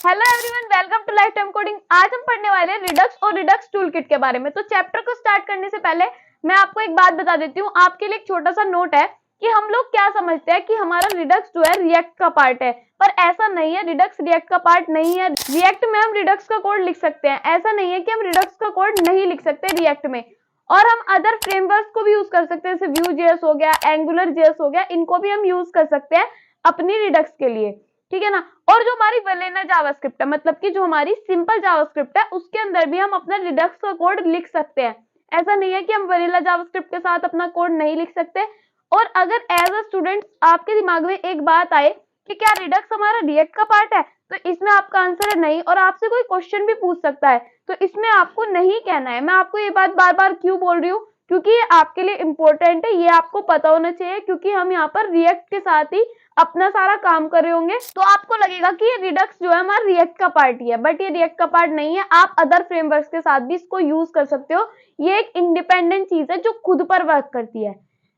Hello everyone, welcome to lifetime coding. आज हम पढ़ने वाले हैं रिडक्स और रिडक्स टूलकिट के बारे में। तो चैप्टर को स्टार्ट करने से पहले मैं आपको एक बात बता देती हूँ। आपके लिए एक छोटा सा नोट है कि हम लोग क्या समझते हैं कि हमारा रिडक्स जो है रिएक्ट का पार्ट है, पर ऐसा नहीं है। रिडक्स रिएक्ट का पार्ट नहीं है। रिएक्ट में हम रिडक्स का कोड लिख सकते हैं, ऐसा नहीं है कि हम रिडक्स का कोड नहीं लिख सकते रिएक्ट में। और हम अदर फ्रेमवर्क्स को भी यूज कर सकते हैं, जैसे Vue.js हो गया, Angular.js हो गया, इनको भी हम यूज कर सकते हैं अपनी रिडक्स के लिए, ठीक है ना। और जो हमारी वैनिला जावास्क्रिप्ट है, मतलब कि जो हमारी सिंपल जावास्क्रिप्ट है, उसके अंदर भी हम अपना रिडक्स का कोड लिख सकते हैं। ऐसा नहीं है कि हम वैनिला जावास्क्रिप्ट के साथ अपना कोड नहीं लिख सकते। और अगर एज अ स्टूडेंट आपके दिमाग में एक बात आए कि क्या रिडक्स हमारा रिएक्ट का पार्ट है, तो इसमें आपका आंसर है नहीं। और आपसे कोई क्वेश्चन भी पूछ सकता है, तो इसमें आपको नहीं कहना है। मैं आपको ये बात बार बार क्यों बोल रही हूँ, क्योंकि ये आपके लिए इंपॉर्टेंट है, ये आपको पता होना चाहिए। क्योंकि हम यहाँ पर रिएक्ट के साथ ही अपना सारा काम कर रहे होंगे, तो आपको लगेगा कि ये रिडक्स जो है हमारा रिएक्ट का पार्ट ही है, बट ये रिएक्ट का पार्ट नहीं है। आप अदर फ्रेमवर्क्स के साथ भी इसको यूज कर सकते हो। ये एक इंडिपेंडेंट चीज है जो खुद पर वर्क करती है।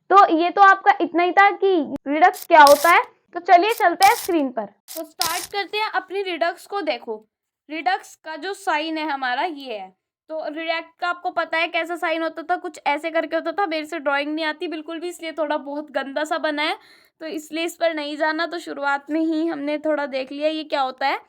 तो ये तो आपका इतना ही था कि रिडक्स क्या होता है। तो चलिए चलते हैं स्क्रीन पर। तो स्टार्ट करते हैं अपनी रिडक्स को। देखो, रिडक्स का जो साइन है हमारा ये है। तो रिएक्ट का आपको पता है कैसा साइन होता था, कुछ ऐसे करके होता था। मेरे से ड्राइंग नहीं आती बिल्कुल भी, इसलिए थोड़ा बहुत गंदा सा बना है, तो इसलिए इस पर नहीं जाना। तो शुरुआत में ही हमने थोड़ा देख लिया ये क्या होता है।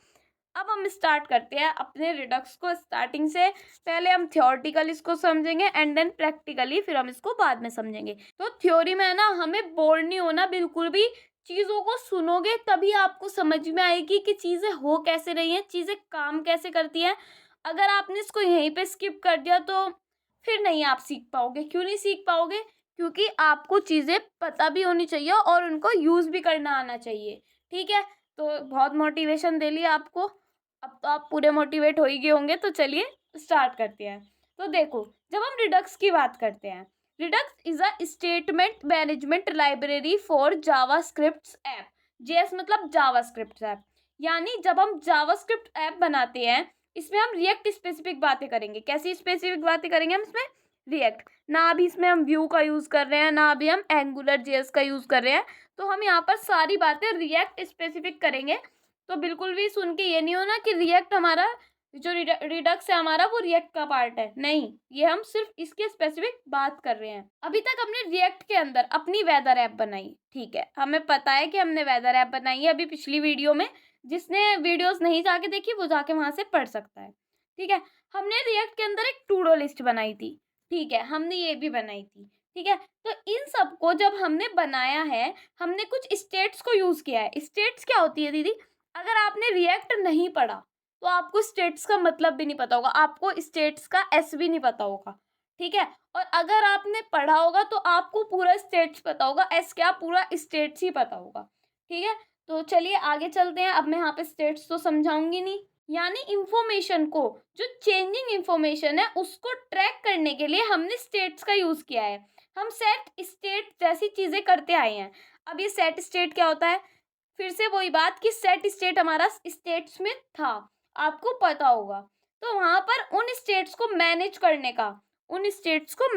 अब हम स्टार्ट करते हैं अपने रिडक्स को। स्टार्टिंग से पहले हम थियोरटिकल इसको समझेंगे एंड देन प्रैक्टिकली फिर हम इसको बाद में समझेंगे। तो थ्योरी में है ना, हमें बोर नहीं होना बिल्कुल भी। चीज़ों को सुनोगे तभी आपको समझ में आएगी कि चीज़ें हो कैसे रही हैं, चीज़ें काम कैसे करती हैं। अगर आपने इसको यहीं पे स्किप कर दिया तो फिर नहीं आप सीख पाओगे। क्यों नहीं सीख पाओगे? क्योंकि आपको चीज़ें पता भी होनी चाहिए और उनको यूज़ भी करना आना चाहिए, ठीक है। तो बहुत मोटिवेशन दे लिया आपको, अब तो आप पूरे मोटिवेट हो ही गए होंगे। तो चलिए स्टार्ट करते हैं। तो देखो, जब हम रिडक्स की बात करते हैं, Redux is a statement management library for JavaScript app. JS मतलब जावास्क्रिप्ट ऐप, यानी जब हम जावास्क्रिप्ट ऐप बनाते हैं, इसमें हम रिएक्ट स्पेसिफिक बातें करेंगे। कैसी स्पेसिफिक बातें करेंगे हम इसमें? रिएक्ट। ना अभी इसमें हम व्यू का यूज़ कर रहे हैं, ना अभी हम एंगुलर जेएस का यूज़ कर रहे हैं। तो हम यहाँ पर सारी बातें रिएक्ट स्पेसिफिक करेंगे। तो बिल्कुल भी सुन के ये नहीं हो ना कि रिएक्ट हमारा जो रिडक्स है हमारा वो रिएक्ट का पार्ट है। नहीं, ये हम सिर्फ इसके स्पेसिफिक बात कर रहे हैं। अभी तक हमने रिएक्ट के अंदर अपनी वेदर ऐप बनाई, ठीक है। हमें पता है कि हमने वेदर ऐप बनाई है अभी पिछली वीडियो में। जिसने वीडियोस नहीं जाके देखी वो जाके वहां से पढ़ सकता है, ठीक है। हमने रिएक्ट के अंदर एक टू डू लिस्ट बनाई थी, ठीक है। हमने ये भी बनाई थी, ठीक है। तो इन सबको जब हमने बनाया है, हमने कुछ स्टेट्स को यूज किया है। स्टेट्स क्या होती है दीदी? अगर आपने रिएक्ट नहीं पढ़ा तो आपको स्टेट्स का मतलब भी नहीं पता होगा, आपको स्टेट्स का एस भी नहीं पता होगा, ठीक है। और अगर आपने पढ़ा होगा तो आपको पूरा स्टेट्स पता होगा, एस क्या, पूरा स्टेट्स ही पता होगा, ठीक है। तो चलिए आगे चलते हैं। अब मैं यहाँ पे स्टेट्स तो समझाऊंगी नहीं। यानी इंफॉर्मेशन को, जो चेंजिंग इंफॉर्मेशन है उसको ट्रैक करने के लिए हमने स्टेट्स का यूज किया है। हम सेट स्टेट जैसी चीजें करते आए हैं। अब ये सेट स्टेट क्या होता है? फिर से वही बात कि सेट स्टेट हमारा स्टेट्स में था, आपको पता होगा। तो वहां पर उन स्टेट्स को मैनेज करने का, काम, उन स्टेट्स को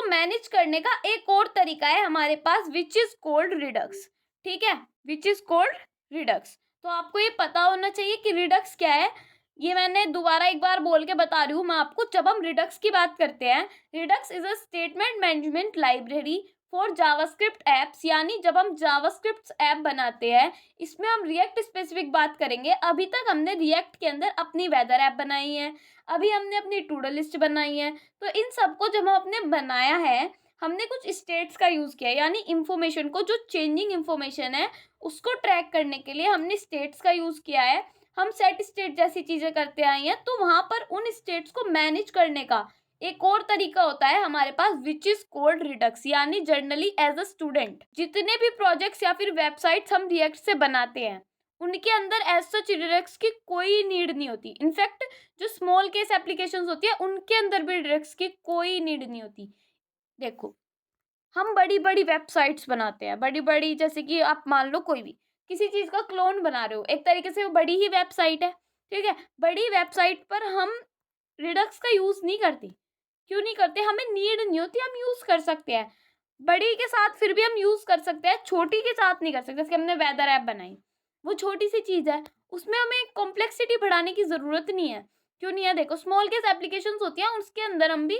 मैनेज करने का एक और तरीका है हमारे पास, विच इज कोल्ड रिडक्स, ठीक है। Which is cold Redux. तो आपको ये पता होना चाहिए कि रिडक्स क्या है। ये मैंने दोबारा एक बार बोल के बता रही हूँ मैं आपको। जब हम रिडक्स की बात करते हैं, Redux is a statement management library for JavaScript apps. यानी जब हम जावास्क्रिप्ट ऐप बनाते हैं, इसमें हम रिएक्ट स्पेसिफिक बात करेंगे। अभी तक हमने रिएक्ट के अंदर अपनी वेदर ऐप बनाई है, अभी हमने अपनी टू डू लिस्ट बनाई है। तो इन सबको जब हमने बनाया है, हमने कुछ स्टेट्स का यूज किया है। यानी इंफॉर्मेशन को, जो चेंजिंग इंफॉर्मेशन है उसको ट्रैक करने के लिए हमने स्टेट्स का यूज किया है। हम सेट स्टेट जैसी चीजें करते आए हैं। तो वहां पर उन स्टेट्स को मैनेज करने का एक और तरीका होता है हमारे पास, विच इज कोल्ड रिडक्स। यानी जर्नली एज अ स्टूडेंट जितने भी प्रोजेक्ट्स या फिर वेबसाइट्स हम रिएक्ट से बनाते हैं, उनके अंदर एज सच रिडक्स की कोई नीड नहीं होती। इनफैक्ट जो स्मॉल केस एप्लीकेशंस होती है उनके अंदर भी रिडक्स की कोई नीड नहीं होती। देखो, हम बड़ी बड़ी वेबसाइट्स बनाते हैं, बड़ी बड़ी, जैसे कि आप मान लो कोई भी किसी चीज का क्लोन बना रहे हो, एक तरीके से वो बड़ी ही वेबसाइट है, ठीक है। बड़ी वेबसाइट पर हम रिडक्स का यूज नहीं करते। क्यों नहीं करते? हमें नीड नहीं होती, हम यूज कर सकते हैं। बड़ी के साथ फिर भी हम यूज कर सकते हैं, छोटी के साथ नहीं कर सकते। जैसे हमने वेदर ऐप बनाई, वो छोटी सी चीज़ है, उसमें हमें कॉम्प्लेक्सिटी बढ़ाने की ज़रूरत नहीं है। क्यों नहीं है? देखो, स्मॉल केस एप्लीकेशंस होती हैं, उसके अंदर हम भी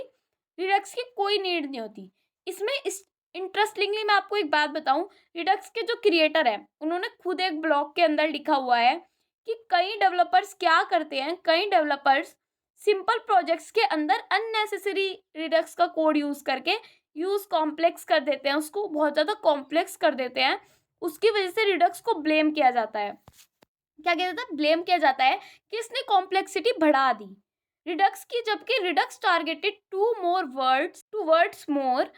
रिडक्स की कोई नीड नहीं होती। इसमें इस इंटरेस्टिंगली मैं आपको एक बात बताऊं, रिडक्स के जो क्रिएटर है उन्होंने खुद एक ब्लॉग के अंदर लिखा हुआ है कि कई डेवलपर्स क्या करते हैं, कई डेवलपर्स सिंपल प्रोजेक्ट्स के अंदर अननेसेसरी रिडक्स का कोड यूज करके यूज कॉम्प्लेक्स कर देते हैं, उसको बहुत ज़्यादा कॉम्प्लेक्स कर देते हैं। उसकी वजह से रिडक्स को ब्लेम किया जाता है। क्या किया जाता है? ब्लेम किया जाता है कि इसने कॉम्प्लेक्सिटी बढ़ा दी रिडक्स की, जबकि Redux targeted towards more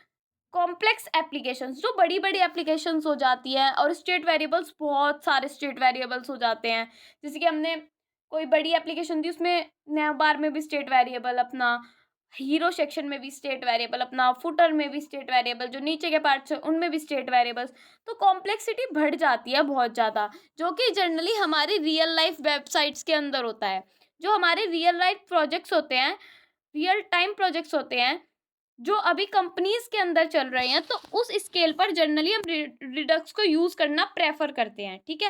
complex applications, जो बड़ी बड़ी एप्लीकेशंस हो जाती हैं और स्टेट वेरिएबल्स, बहुत सारे स्टेट वेरिएबल्स हो जाते हैं। जैसे कि हमने कोई बड़ी एप्लीकेशन दी, उसमें नया बार में भी स्टेट वेरिएबल अपना, हीरो सेक्शन में भी स्टेट वेरिएबल अपना, फुटर में भी स्टेट वेरिएबल, जो नीचे के पार्ट्स हैं उनमें भी स्टेट वेरिएबल्स, तो कॉम्प्लेक्सिटी बढ़ जाती है बहुत ज़्यादा, जो कि जनरली हमारी रियल लाइफ वेबसाइट्स के अंदर होता है। जो हमारे रियल लाइफ प्रोजेक्ट्स होते हैं, रियल टाइम प्रोजेक्ट्स होते हैं, जो अभी कंपनीज के अंदर चल रहे हैं, तो उस स्केल पर जनरली हम रिडक्स को यूज करना प्रेफर करते हैं। ठीक है,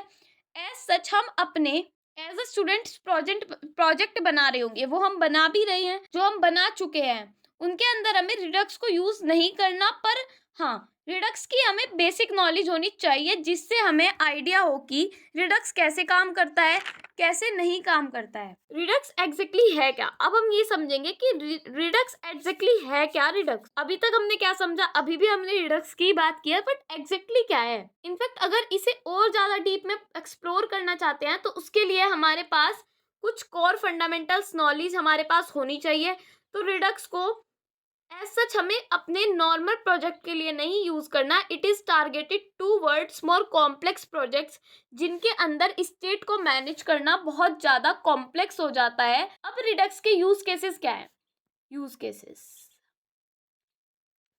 एज सच हम अपने एज अ स्टूडेंट्स प्रोजेक्ट बना रहे होंगे, वो हम बना भी रहे हैं, जो हम बना चुके हैं उनके अंदर हमें रिडक्स को यूज नहीं करना, पर हाँ, रिडक्स की हमें बेसिक नॉलेज होनी चाहिए, जिससे हमें आइडिया हो कि रिडक्स कैसे काम करता है, कैसे नहीं काम करता है। रिडक्स एग्जैक्टली है क्या? अब हम ये समझेंगे कि रिडक्स एग्जैक्टली है क्या। रिडक्स अभी तक हमने क्या समझा? अभी भी हमने रिडक्स की बात की है, बट एग्जैक्टली क्या है? इनफैक्ट अगर इसे और ज्यादा डीप में एक्सप्लोर करना चाहते हैं तो उसके लिए हमारे पास कुछ कोर फंडामेंटल्स नॉलेज हमारे पास होनी चाहिए। तो रिडक्स को एज सच हमें अपने नॉर्मल प्रोजेक्ट के लिए नहीं यूज करना। It is targeted towards more complex projects, जिनके अंदर स्टेट को मैनेज करना बहुत ज्यादा कॉम्प्लेक्स हो जाता है। अब रिडक्स के यूज केसेस क्या है? यूज केसेस,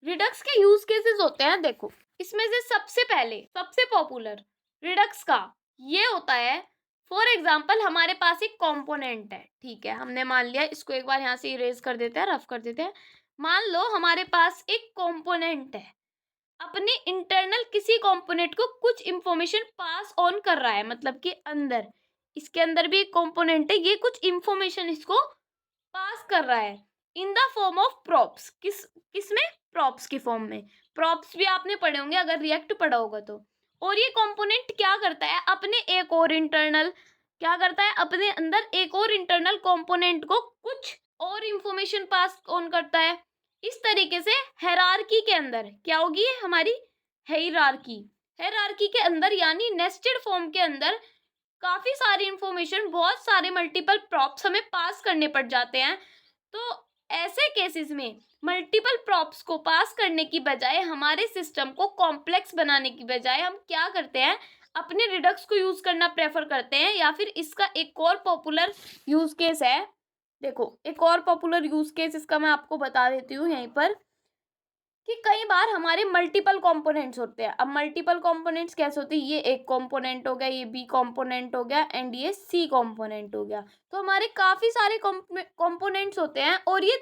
रिडक्स के यूज केसेस होते हैं, देखो, इसमें से सबसे पहले सबसे पॉपुलर रिडक्स का ये होता है, फॉर एग्जाम्पल हमारे पास एक कंपोनेंट है, ठीक है, हमने मान लिया, इसको एक बार यहाँ से इरेज कर देते हैं, रफ कर देते हैं। मान लो हमारे पास एक कंपोनेंट है, अपने इंटरनल किसी कंपोनेंट को कुछ इंफॉर्मेशन पास ऑन कर रहा है, मतलब कि अंदर, इसके अंदर भी एक कंपोनेंट है, ये कुछ इंफॉर्मेशन इसको पास कर रहा है in the form of props. किसमें? प्रॉप्स की फॉर्म में। प्रॉप्स भी आपने पढ़े होंगे अगर रिएक्ट पढ़ा होगा तो। और ये कंपोनेंट क्या करता है? अपने एक और इंटरनल क्या करता है? अपने अंदर एक और इंटरनल कंपोनेंट को कुछ और इंफॉर्मेशन पास ऑन करता है। इस तरीके से हायरार्की के अंदर क्या होगी? हमारी हायरार्की, हायरार्की के अंदर यानी नेस्टेड फॉर्म के अंदर काफी सारी इंफॉर्मेशन, बहुत सारे मल्टीपल प्रॉप्स हमें पास करने पड़ जाते हैं। तो ऐसे केसेस में मल्टीपल प्रॉप्स को पास करने की बजाय, हमारे सिस्टम को कॉम्प्लेक्स बनाने की बजाय, हम क्या करते हैं? अपने रिडक्स को यूज करना प्रेफर करते हैं। या फिर इसका एक और पॉपुलर यूज केस है, देखो, एक और पॉपुलर यूज केस इसका मैं आपको बता देती हूँ यहीं पर, कि कई बार हमारे मल्टीपल कंपोनेंट्स होते हैं। अब मल्टीपल कंपोनेंट्स कैसे होते हैं? ये एक कंपोनेंट हो गया, ये बी कंपोनेंट हो गया, एंड ये सी कंपोनेंट हो गया। तो हमारे काफी सारे कंपोनेंट्स होते हैं, और ये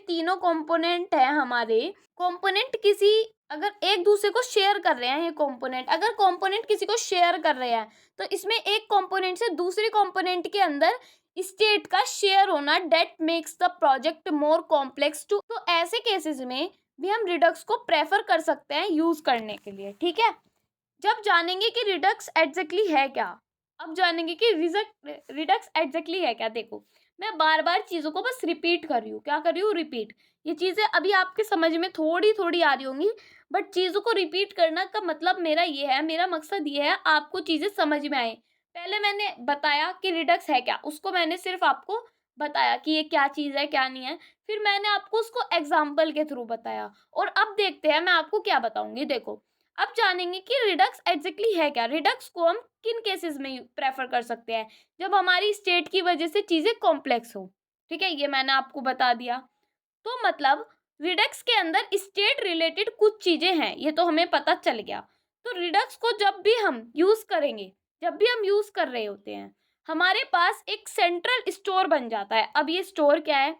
तीनों कंपोनेंट है हमारे, कंपोनेंट किसी, अगर एक दूसरे को शेयर कर रहे हैं, ये कंपोनेंट अगर कंपोनेंट किसी को शेयर कर रहे हैं, तो इसमें एक कंपोनेंट से दूसरे कंपोनेंट के अंदर स्टेट का शेयर होना, that makes the project more complex too. तो ऐसे केसेस में भी हम रिडक्स को प्रेफर कर सकते हैं यूज करने के लिए। ठीक है, जब जानेंगे कि रिडक्स एग्जैक्टली है क्या, अब जानेंगे कि रिडक्स एग्जैक्टली है क्या। देखो, मैं बार बार चीज़ों को बस रिपीट कर रही हूँ, क्या कर रही हूँ? रिपीट। ये चीज़ें अभी आपके समझ में थोड़ी थोड़ी आ रही होंगी, बट चीज़ों को रिपीट करना का मतलब मेरा ये है, मेरा मकसद ये है आपको चीज़ें समझ में आए। पहले मैंने बताया कि रिडक्स है क्या, उसको मैंने सिर्फ आपको बताया कि ये क्या चीज़ है, क्या नहीं है। फिर मैंने आपको उसको एग्जाम्पल के थ्रू बताया, और अब देखते हैं मैं आपको क्या बताऊंगी। देखो, अब जानेंगे कि रिडक्स एग्जैक्टली है क्या। रिडक्स को हम किन केसेस में प्रेफर कर सकते हैं? जब हमारी स्टेट की वजह से चीज़ें कॉम्प्लेक्स हो। ठीक है, ये मैंने आपको बता दिया। तो मतलब रिडक्स के अंदर स्टेट रिलेटेड कुछ चीज़ें हैं, ये तो हमें पता चल गया। तो रिडक्स को जब भी हम यूज़ करेंगे, जब भी हम यूज़ कर रहे होते हैं, हमारे पास एक सेंट्रल स्टोर बन जाता है। अब ये स्टोर क्या है?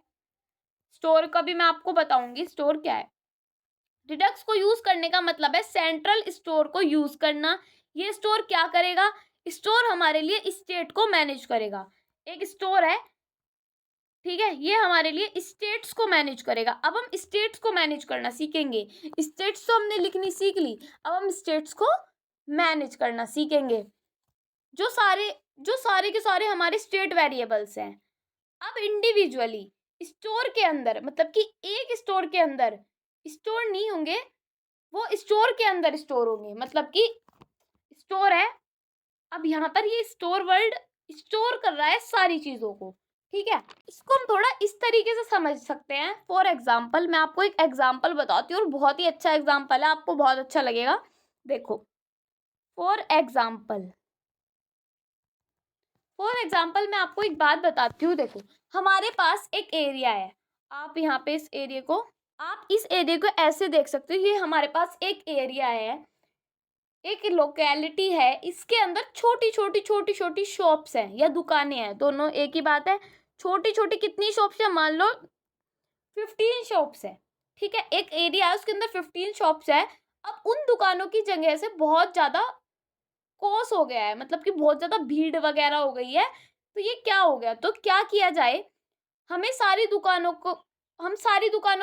स्टोर का भी मैं आपको बताऊंगी स्टोर क्या है। रिडक्स को यूज करने का मतलब है सेंट्रल स्टोर को यूज करना। ये स्टोर क्या करेगा? स्टोर हमारे लिए स्टेट को मैनेज करेगा। एक स्टोर है, ठीक है, ये हमारे लिए स्टेट्स को मैनेज करेगा। अब हम स्टेट्स को मैनेज करना सीखेंगे। स्टेट्स तो हमने लिखनी सीख ली, अब हम स्टेट्स को मैनेज करना सीखेंगे। जो सारे के सारे हमारे स्टेट वेरिएबल्स हैं। अब इंडिविजुअली स्टोर के अंदर, मतलब कि एक स्टोर के अंदर स्टोर नहीं होंगे, वो स्टोर के अंदर स्टोर होंगे। मतलब कि स्टोर है, अब यहाँ पर ये स्टोर वर्ड स्टोर कर रहा है सारी चीजों को, ठीक है। इसको हम थोड़ा इस तरीके से समझ सकते हैं। फॉर एग्जाम्पल, मैं आपको एक एग्जाम्पल बताती हूँ और बहुत ही अच्छा एग्जाम्पल है, आपको बहुत अच्छा लगेगा। देखो, फॉर एग्जाम्पल मैं आपको एक बात बताती हूँ। देखो, हमारे पास एक एरिया है, आप यहाँ पे इस एरिया को ऐसे देख सकते हो। ये हमारे पास एक एरिया है, एक लोकेलिटी है, इसके अंदर छोटी छोटी शॉप्स हैं या दुकानें हैं, दोनों एक ही बात है। छोटी छोटी कितनी शॉप्स है, मान लो 15 शॉप्स है, ठीक है। एक एरिया है, उसके अंदर 15 शॉप्स है। अब उन दुकानों की जगह से बहुत ज्यादा कोस हो गया है, मतलब कि बहुत ज्यादा भीड़ वगैरह हो गई है। तो ये क्या हो गया, तो क्या किया जाए, हम सारी दुकानों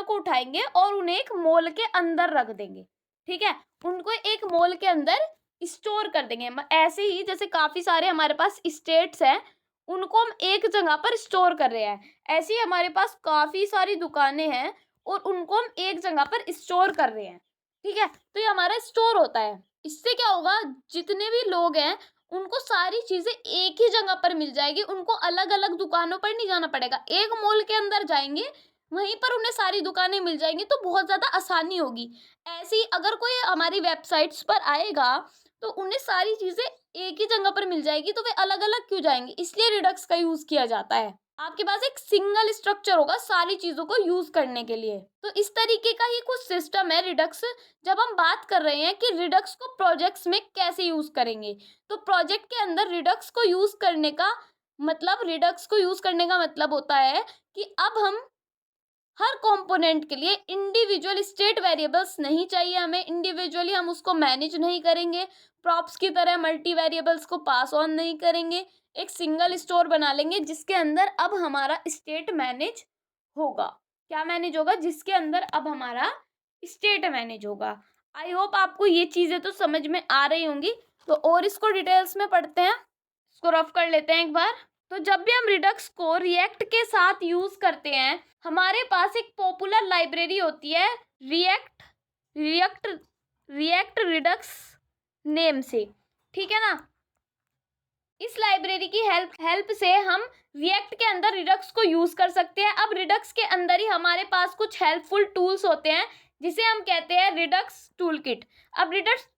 को उठाएंगे और उन्हें एक मॉल के अंदर रख देंगे, ठीक है। उनको एक मॉल के अंदर स्टोर कर देंगे। ऐसे ही जैसे काफी सारे हमारे पास स्टेट्स हैं, उनको हम एक जगह पर स्टोर कर रहे हैं, ऐसे ही हमारे पास काफी सारी दुकानें हैं और उनको हम एक जगह पर स्टोर कर रहे हैं, ठीक है। तो ये हमारा स्टोर होता है। इससे क्या होगा, जितने भी लोग हैं उनको सारी चीजें एक ही जगह पर मिल जाएगी, उनको अलग अलग दुकानों पर नहीं जाना पड़ेगा। एक मॉल के अंदर जाएंगे, वहीं पर उन्हें सारी दुकानें मिल जाएंगी, तो बहुत ज्यादा आसानी होगी। ऐसे ही अगर कोई हमारी वेबसाइट्स पर आएगा तो उन्हें सारी चीजें एक ही जगह पर मिल जाएगी, तो वे अलग अलग क्यों जाएंगे, इसलिए रिडक्स का यूज किया जाता है। आपके पास एक सिंगल स्ट्रक्चर होगा सारी चीजों को यूज करने के लिए। तो इस तरीके का ही कुछ सिस्टम है रिडक्स। जब हम बात कर रहे हैं कि रिडक्स को प्रोजेक्ट्स में कैसे यूज करेंगे, तो प्रोजेक्ट के अंदर रिडक्स को यूज करने का मतलब होता है कि अब हम हर कंपोनेंट के लिए इंडिविजुअल स्टेट वेरिएबल्स नहीं चाहिए, हमें इंडिविजुअली हम उसको मैनेज नहीं करेंगे, प्रॉप्स की तरह मल्टी वेरिएबल्स को पास ऑन नहीं करेंगे। एक सिंगल स्टोर बना लेंगे जिसके अंदर अब हमारा स्टेट मैनेज होगा। क्या मैनेज होगा, जिसके अंदर अब हमारा स्टेट मैनेज होगा। आई होप आपको ये चीजें तो समझ में आ रही होंगी। तो और इसको डिटेल्स में पढ़ते हैं, इसको रफ कर लेते हैं एक बार। तो जब भी हम रिडक्स को रिएक्ट के साथ यूज करते हैं, हमारे पास एक पॉपुलर लाइब्रेरी होती है रिएक्ट रिडक्स नेम से, ठीक है ना। इस लाइब्रेरी की हेल्प से हम रिएक्ट के अंदर रिडक्स को यूज कर सकते हैं। अब रिडक्स के अंदर ही हमारे पास कुछ हेल्पफुल टूल्स होते हैं जिसे हम कहते हैं रिडक्स टूलकिट। अब रिडक्स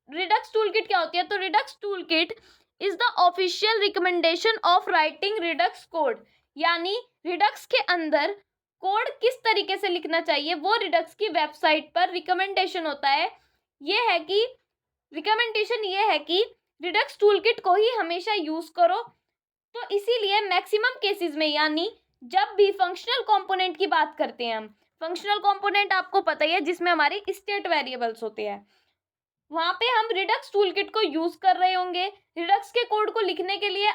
टूलकिट क्या होती है, तो Redux toolkit is the official recommendation of writing Redux code. यानी रिडक्स के अंदर कोड किस तरीके से लिखना चाहिए वो रिडक्स की वेबसाइट पर रिकमेंडेशन होता है। रिकमेंडेशन ये है कि रिडक्स टूलकिट को ही हमेशा यूज करो। तो इसीलिए मैक्सिमम केसेस में, यानी जब भी फंक्शनल कंपोनेंट की बात करते हैं हम, फंक्शनल कंपोनेंट आपको पता ही है जिसमें हमारी स्टेट वेरिएबल्स होते हैं, वहां पे हम रिडक्स टूलकिट को यूज कर रहे होंगे रिडक्स के कोड को लिखने के लिए।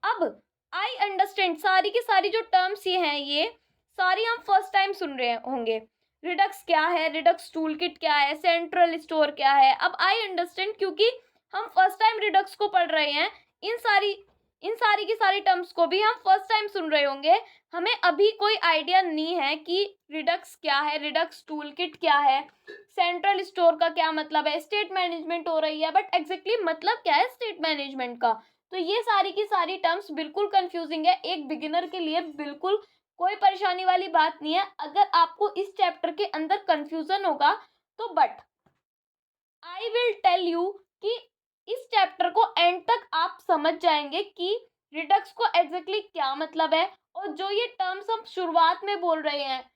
अब आई अंडरस्टैंड, सारी की सारी जो टर्म्स ये हैं, ये सारी हम फर्स्ट टाइम सुन रहे होंगे। रिडक्स क्या है, रिडक्स टूलकिट क्या है, सेंट्रल स्टोर क्या है। अब आई अंडरस्टैंड, क्योंकि हम फर्स्ट टाइम रिडक्स को पढ़ रहे हैं, इन सारी की सारी टर्म्स को भी हम फर्स्ट टाइम सुन रहे होंगे। हमें अभी कोई आइडिया नहीं है कि रिडक्स क्या है, रिडक्स टूलकिट क्या है, सेंट्रल स्टोर का क्या मतलब है, स्टेट मैनेजमेंट हो रही है, बट एग्जैक्टली मतलब क्या है स्टेट मैनेजमेंट का। तो ये सारी की सारी टर्म्स बिल्कुल कंफ्यूजिंग है, एक बिगिनर के लिए बिल्कुल कोई परेशानी वाली बात नहीं है। अगर आपको इस चैप्टर के अंदर कंफ्यूजन होगा तो but I will tell you कि इस चैप्टर को एंड तक आप समझ जाएंगे कि रिडक्स को एग्जैक्टली क्या मतलब है, और जो ये टर्म्स हम शुरुआत में बोल रहे हैं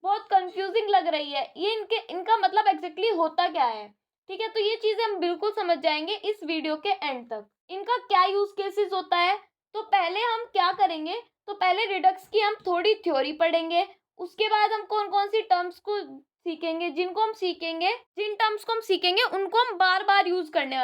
बहुत कंफ्यूजिंग लग रही है, ये इनका मतलब एग्जैक्टली होता क्या है, ठीक है। तो ये चीजें हम बिल्कुल समझ जाएंगे इस वीडियो के एंड तक। इनका क्या यूज केसेस होता है, तो पहले हम क्या करेंगे, तो पहले रिडक्स की हम थोड़ी थ्योरी पढ़ेंगे, उसके बाद हम कौन कौन सी टर्म्स को सीखेंगे, जिन टर्म्स को हम सीखेंगे उनको हम बार बार यूज करने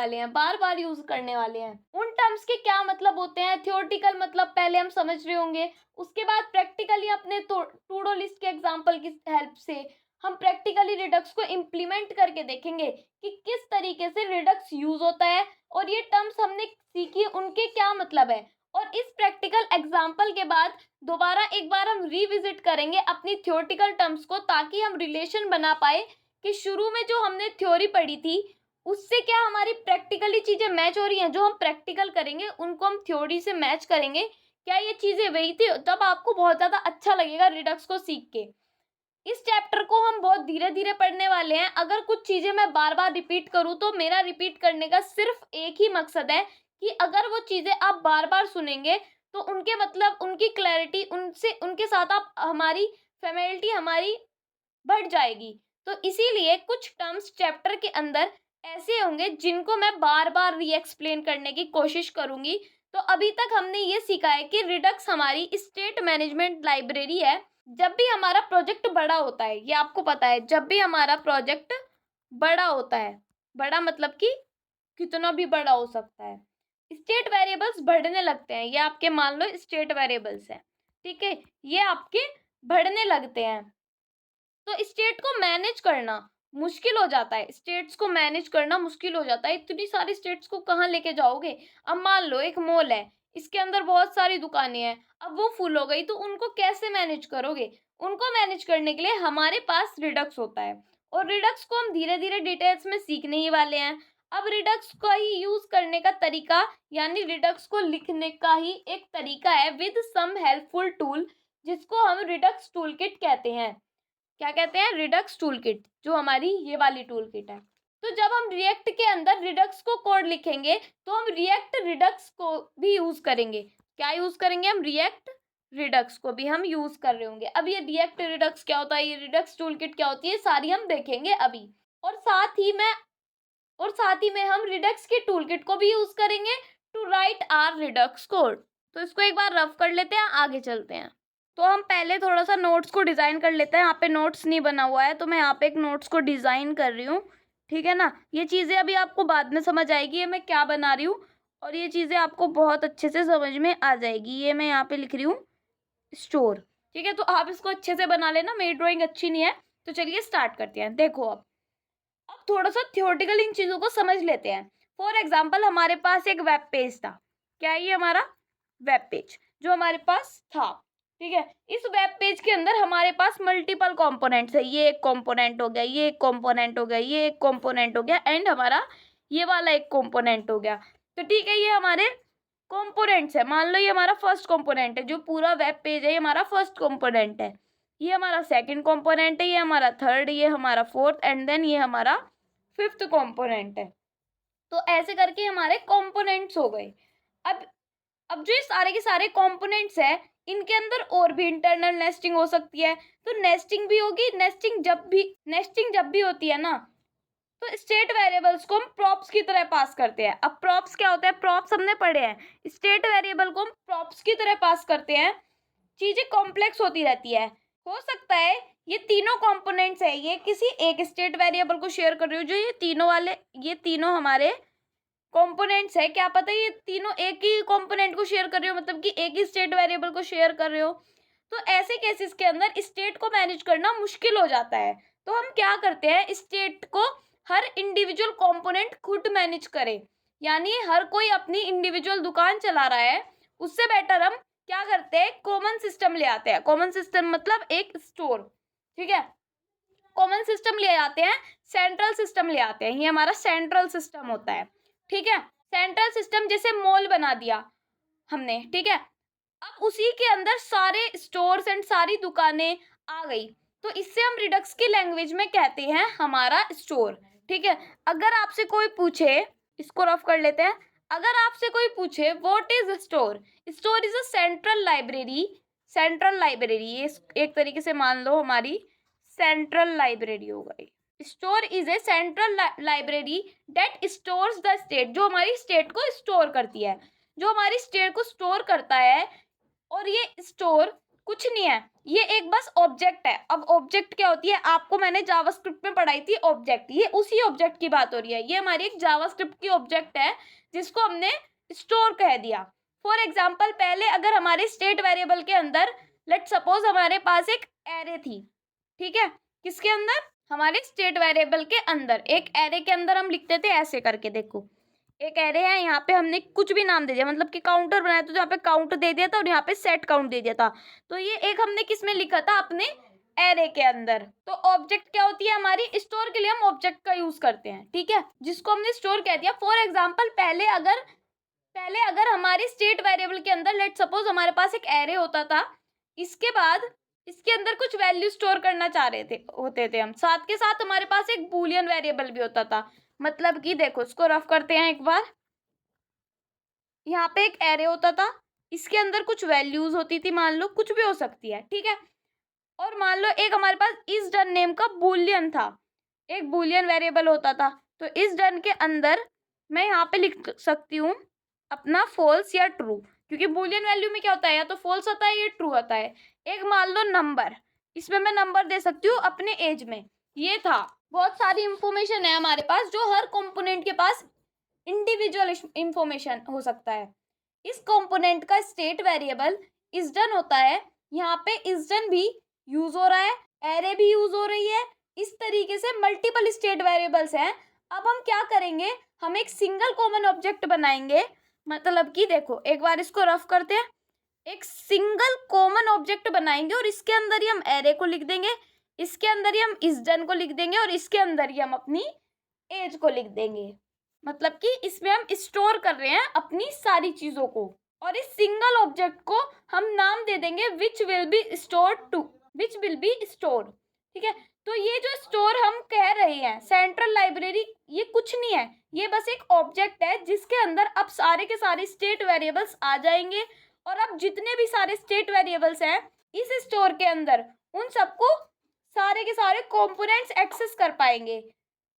वाले हैं। उन टर्म्स के क्या मतलब होते हैं, थियोरटिकल मतलब पहले हम समझ रहे होंगे, उसके बाद प्रैक्टिकली अपने टू डू लिस्ट के एग्जांपल की हेल्प से हम प्रैक्टिकली रिडक्स को इम्प्लीमेंट करके देखेंगे कि किस तरीके से रिडक्स यूज होता है और ये टर्म्स हमने सीखी उनके क्या मतलब है। और इस प्रैक्टिकल एग्जांपल के बाद दोबारा एक बार हम रिविजिट करेंगे अपनी थियोरटिकल टर्म्स को, ताकि हम रिलेशन बना पाए कि शुरू में जो हमने थ्योरी पढ़ी थी उससे क्या हमारी प्रैक्टिकली चीजें मैच हो रही हैं, जो हम प्रैक्टिकल करेंगे उनको हम थ्योरी से मैच करेंगे, क्या ये चीजें वही थी। तब आपको बहुत ज्यादा अच्छा लगेगा रिडक्स को सीख के। इस चैप्टर को हम बहुत धीरे धीरे पढ़ने वाले हैं। अगर कुछ चीजें मैं बार बार रिपीट करूं तो मेरा रिपीट करने का सिर्फ एक ही मकसद है कि अगर वो चीजें आप बार बार सुनेंगे तो उनके मतलब, उनकी क्लैरिटी, उनसे उनके साथ आप हमारी फेमिलियरिटी हमारी बढ़ जाएगी। तो इसीलिए कुछ टर्म्स चैप्टर के अंदर ऐसे होंगे जिनको मैं बार बार री एक्सप्लेन करने की कोशिश करूंगी। तो अभी तक हमने ये सीखा है कि रिडक्स हमारी स्टेट मैनेजमेंट लाइब्रेरी है। जब भी हमारा प्रोजेक्ट बड़ा होता है, ये आपको पता है, जब भी हमारा प्रोजेक्ट बड़ा होता है, बड़ा मतलब कि कितना भी बड़ा हो सकता है, स्टेट वेरिएबल्स बढ़ने लगते हैं। ये आपके मान लो स्टेट वेरिएबल्स हैं, ठीक है, ये आपके बढ़ने लगते हैं। तो स्टेट को मैनेज करना मुश्किल हो जाता है, स्टेट्स को मैनेज करना मुश्किल हो जाता है। इतनी सारी स्टेट्स को कहाँ लेके जाओगे। अब मान लो एक मॉल है, इसके अंदर बहुत सारी दुकानें हैं, अब वो फुल हो गई तो उनको कैसे मैनेज करोगे। उनको मैनेज करने के लिए हमारे पास रिडक्स होता है, और रिडक्स को हम धीरे धीरे डिटेल्स में सीखने ही वाले हैं। अब रिडक्स का ही यूज करने का तरीका, यानी रिडक्स को लिखने का ही एक तरीका है विद सम हेल्पफुल टूल, जिसको हम रिडक्स टूल किट कहते हैं। क्या कहते हैं, रिडक्स टूल किट, जो हमारी ये वाली टूल किट है। तो जब हम रिएक्ट के अंदर रिडक्स को कोड लिखेंगे तो हम रिएक्ट रिडक्स को भी यूज करेंगे। क्या यूज करेंगे हम, रिएक्ट रिडक्स को भी हम यूज कर रहे होंगे। अब ये रिएक्ट रिडक्स क्या होता है, ये रिडक्स टूल किट क्या होती है, सारी हम देखेंगे अभी। और साथ ही में हम रिडक्स के टूल किट को भी यूज करेंगे to write our Redux code. तो इसको एक बार रफ कर लेते हैं, आगे चलते हैं। तो हम पहले थोड़ा सा नोट्स को डिज़ाइन कर लेते हैं। यहाँ पे नोट्स नहीं बना हुआ है तो मैं यहाँ पे एक नोट्स को डिज़ाइन कर रही हूँ, ठीक है ना। ये चीज़ें अभी आपको बाद में समझ आएगी ये मैं क्या बना रही हूँ, और ये चीज़ें आपको बहुत अच्छे से समझ में आ जाएगी। ये मैं यहाँ पे लिख रही हूँ स्टोर, ठीक है। तो आप इसको अच्छे से बना लेना, मेरी ड्राइंग अच्छी नहीं है। तो चलिए स्टार्ट करते हैं। देखो अब थोड़ा सा थियोरटिकल इन चीज़ों को समझ लेते हैं। फॉर एग्जाम्पल हमारे पास एक वेब पेज था, क्या है ये हमारा वेब पेज जो हमारे पास था, ठीक है। इस वेब पेज के अंदर हमारे पास मल्टीपल कंपोनेंट्स है। ये एक कंपोनेंट हो गया, ये एक कंपोनेंट हो गया, ये एक कंपोनेंट हो गया, एंड हमारा ये वाला एक कंपोनेंट हो गया। तो ठीक है, ये हमारे कंपोनेंट्स है। मान लो ये हमारा फर्स्ट कंपोनेंट है, जो पूरा वेब पेज है ये हमारा फर्स्ट कंपोनेंट है, ये हमारा सेकंड कंपोनेंट है, ये हमारा थर्ड, ये हमारा फोर्थ, एंड देन ये हमारा फिफ्थ कंपोनेंट है। तो ऐसे करके हमारे कंपोनेंट्स हो गए। अब जो ये सारे के सारे कंपोनेंट्स है, इनके अंदर और भी इंटरनल नेस्टिंग हो सकती है। तो नेस्टिंग भी होगी। नेस्टिंग जब भी होती है ना, तो स्टेट वेरिएबल्स को हम प्रॉप्स की तरह पास करते हैं। अब प्रॉप्स क्या होता है, प्रॉप्स हमने पढ़े हैं। स्टेट वेरिएबल को हम प्रॉप्स की तरह पास करते हैं। चीजें कॉम्प्लेक्स होती रहती है। हो सकता है ये तीनों कंपोनेंट्स है, ये किसी एक स्टेट वेरिएबल को शेयर कर रही हो, जो ये तीनों हमारे कंपोनेंट्स है, क्या पता ये तीनों एक ही कंपोनेंट को शेयर कर रहे हो, मतलब कि एक ही स्टेट वेरिएबल को शेयर कर रहे हो। तो ऐसे केसेस के अंदर स्टेट को मैनेज करना मुश्किल हो जाता है। तो हम क्या करते हैं, स्टेट को हर इंडिविजुअल कंपोनेंट खुद मैनेज करे, यानी हर कोई अपनी इंडिविजुअल दुकान चला रहा है, उससे बेटर हम क्या करते हैं, कॉमन सिस्टम ले आते हैं। कॉमन सिस्टम मतलब एक स्टोर, ठीक है। कॉमन सिस्टम ले आते हैं, सेंट्रल सिस्टम ले आते हैं, ये हमारा सेंट्रल सिस्टम होता है, ठीक है। सेंट्रल सिस्टम जैसे मॉल बना दिया हमने, ठीक है। अब उसी के अंदर सारे स्टोर्स एंड सारी दुकानें आ गई, तो इससे हम रिडक्स की लैंग्वेज में कहते हैं हमारा स्टोर, ठीक है। अगर आपसे कोई पूछे, इसको रफ कर लेते हैं, अगर आपसे कोई पूछे what is store, store is a central library. Central library ये एक तरीके से मान लो हमारी सेंट्रल लाइब्रेरी हो गई। Store is a central library that stores the state, जो हमारी स्टेट को स्टोर करती है, जो हमारी स्टेट को स्टोर करता है। और ये स्टोर कुछ नहीं है, ये एक बस ऑब्जेक्ट है। अब ऑब्जेक्ट क्या होती है, आपको मैंने जावास्क्रिप्ट में पढ़ाई थी ऑब्जेक्ट, ये उसी ऑब्जेक्ट की बात हो रही है। ये हमारी एक जावास्क्रिप्ट की ऑब्जेक्ट है जिसको हमने स्टोर कह दिया। फॉर एग्जाम्पल, पहले अगर हमारे स्टेट वेरिएबल के अंदर लेट सपोज हमारे पास एक एरे थी, ठीक है, किसके अंदर, हमारे स्टेट वेरिएबल के अंदर। एक एरे के अंदर हम लिखते थे ऐसे करके, देखो एक एरे है, यहाँ पे हमने कुछ भी नाम दे दिया, मतलब कि काउंटर बनाया तो यहाँ पे काउंट दे दिया था और यहाँ पे सेट काउंट दे दिया था। तो ये एक हमने किस में लिखा था, अपने एरे के अंदर। तो ऑब्जेक्ट क्या होती है हमारी, स्टोर के लिए हम ऑब्जेक्ट का यूज करते हैं, ठीक है, जिसको हमने स्टोर कह दिया। फॉर एग्जाम्पल, पहले अगर हमारे स्टेट वेरिएबल के अंदर लेट सपोज हमारे पास एक एरे होता था, इसके बाद इसके अंदर कुछ वैल्यू स्टोर करना चाह रहे थे होते थे हम, साथ के साथ हमारे पास एक बूलियन वेरिएबल भी होता था। मतलब कि देखो, इसको रफ करते हैं एक बार। यहाँ पे एक एरे होता था, इसके अंदर कुछ वैल्यूज होती थी, मान लो कुछ भी हो सकती है, ठीक है। और मान लो एक हमारे पास इस डन नेम का बूलियन था, एक बूलियन वेरिएबल होता था। तो इस डन के अंदर मैं यहाँ पे लिख सकती हूँ अपना फॉल्स या ट्रू, क्योंकि बूलियन वैल्यू में क्या होता है, या तो फॉल्स होता है या ट्रू होता है। एक मान लो नंबर, इसमें मैं नंबर दे सकती हूँ अपने एज में। ये था, बहुत सारी इंफॉर्मेशन है हमारे पास जो हर कंपोनेंट के पास इंडिविजुअल इंफॉर्मेशन हो सकता है। इस कंपोनेंट का स्टेट वेरिएबल इसडन होता है, यहाँ पे इसडन भी यूज हो रहा है, एरे भी यूज हो रही है। इस तरीके से मल्टीपल स्टेट वेरिएबल्स हैं। अब हम क्या करेंगे, हम एक सिंगल कॉमन ऑब्जेक्ट बनाएंगे। मतलब कि देखो, एक बार इसको रफ करते हैं, एक सिंगल कॉमन ऑब्जेक्ट बनाएंगे और इसके अंदर ही हम एरे को लिख देंगे, इसके अंदर ही हम इसडन को लिख देंगे और इसके अंदर ही हम अपनी एज को लिख देंगे। मतलब कि इसमें हम स्टोर कर रहे हैं अपनी सारी चीजों को, और इस सिंगल ऑब्जेक्ट को हम नाम दे देंगे विच विल बी स्टोर, ठीक है। तो ये जो स्टोर हम कह रहे हैं सेंट्रल लाइब्रेरी, ये कुछ नहीं है, ये बस एक ऑब्जेक्ट है जिसके अंदर अब सारे के सारे स्टेट वेरिएबल्स आ जाएंगे। और अब जितने भी सारे स्टेट वेरिएबल्स हैं इस स्टोर के अंदर, उन सबको सारे के सारे कंपोनेंट्स एक्सेस कर पाएंगे।